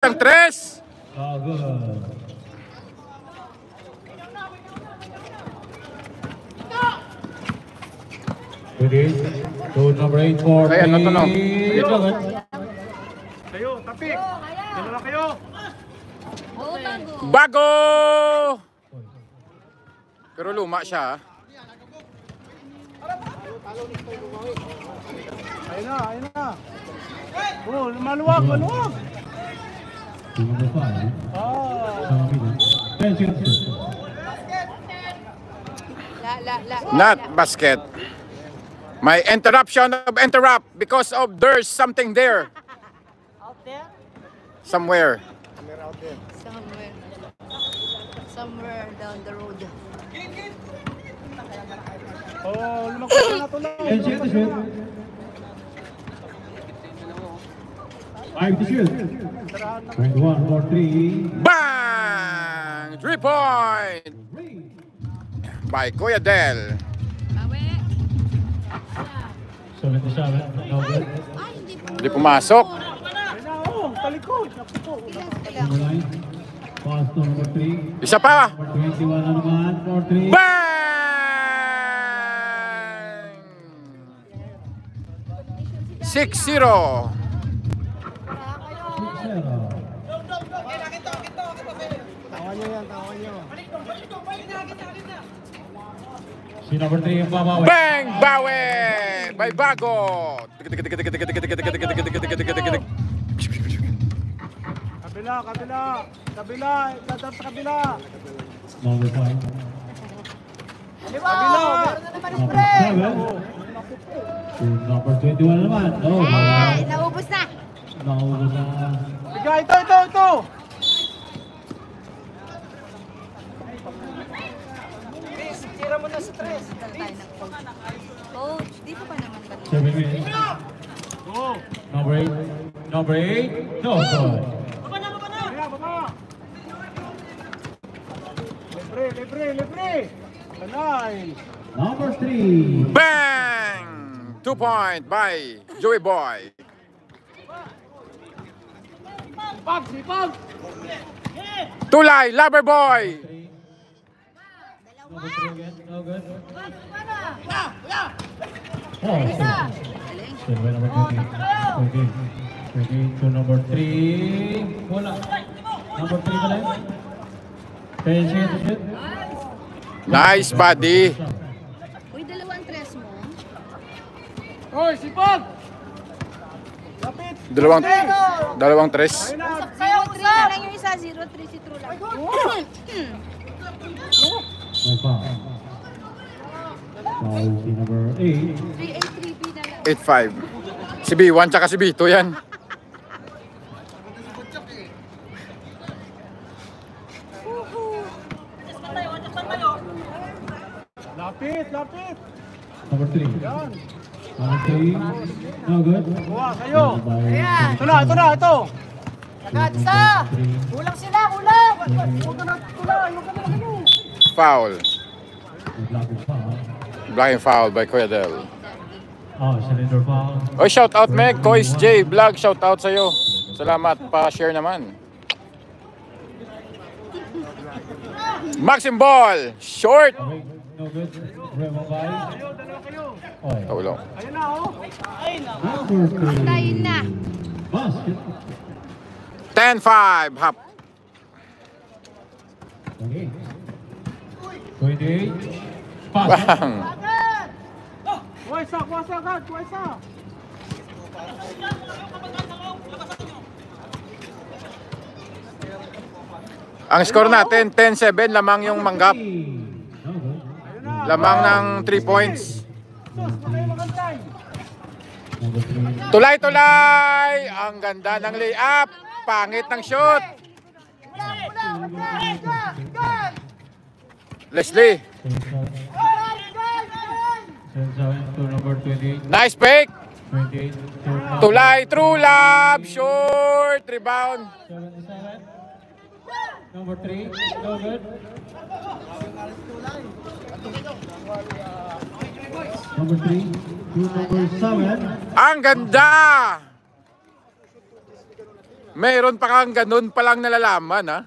Ang tres. Oh, good. With it, to number 8 for Kaya, ano to, no? Kayo, tapik. Dalawa kayo. Bago! Pero luma siya. Ayun na, ayun na. Oh, maluwag, maluwag. Number 5. Oh. 10 seconds. Not basket. May interruption of interrupt because of there's something there. Out there? Somewhere. Somewhere down the road. Oh, lumakot na ito lang. 10 seconds. 5 to shoot. 21 for 3. Bang! 3 point! By Kuya Del. 77. No good. Hindi pumasok. Ayun na, oh, talikod. Number 9. Pass to number 3. Isa pa. Number 21 na naman for 3. Bang! 6-0. Tawan nyo yan, tawan nyo. Si number 3 yung babawi. Bang! Bawi! By Bago. Kabila, kabila. Kabila, dadap sa kabila. Number 5. Kabila. Number 7. Number 21 naman. Oh, Ay, naubos na. naubos na. Biga, ito. Tira mo na sa tres. Dala tayo ng coach. Coach, dito pa naman ba? 7 minutes. Go. Number 8. Number 8. No good. Kaya, baba. Libre. Tanay. Number 3. Bang! 2 point by Joey Boy. Sipag. Tulay, Lover Boy. Number 3 again. No good. Oh, so by number 20. 20 to number 3. Wala. Number 3 pala. 10 seconds to shoot. Nice body. Uy, dalawang tres mo. Hoy, sipag. Lapit. Dalawang tres. Ayun na. 0-3 na lang yung isa. 0-3 si True lang. No foul. Foul si number 8. 3-8-3B na lang. 8-5. Si B1 tsaka si B2 yan. Lapit. Number 3. Yan. Number 3. No good. Kuha, kayo. Ayan. Ito na. Agad isa. Kulang sila, kulang. Huwag ka na kayo. Foul. Blocking foul. Blocking foul by Kuya Del. Oh, cylinder foul. Oy, shout out Meg, Kois J Vlog, shout out sa'yo. Salamat, pa-share naman. Maxim Ball, short. Okay, no good. Remo by. Oh, Tawlo. Ayun na, oh. number 3. Tayo na. Basket. 10-5, hap. Okay. 28. Pass. Bang. Kuha isa. Ang score natin, 10-7, lamang yung manggap. No good. Lamang ng 3 points. Number 3. Tulay! Ang ganda ng layup. Pangit ng shoot. Leslie, 7 to number 28. nice fake. 28 to Tulay, true love, short, rebound. 77. Number 3. No good. Number 3 to number 7. Ang ganda! Mayroon pa kang ganun palang nalalaman, ha?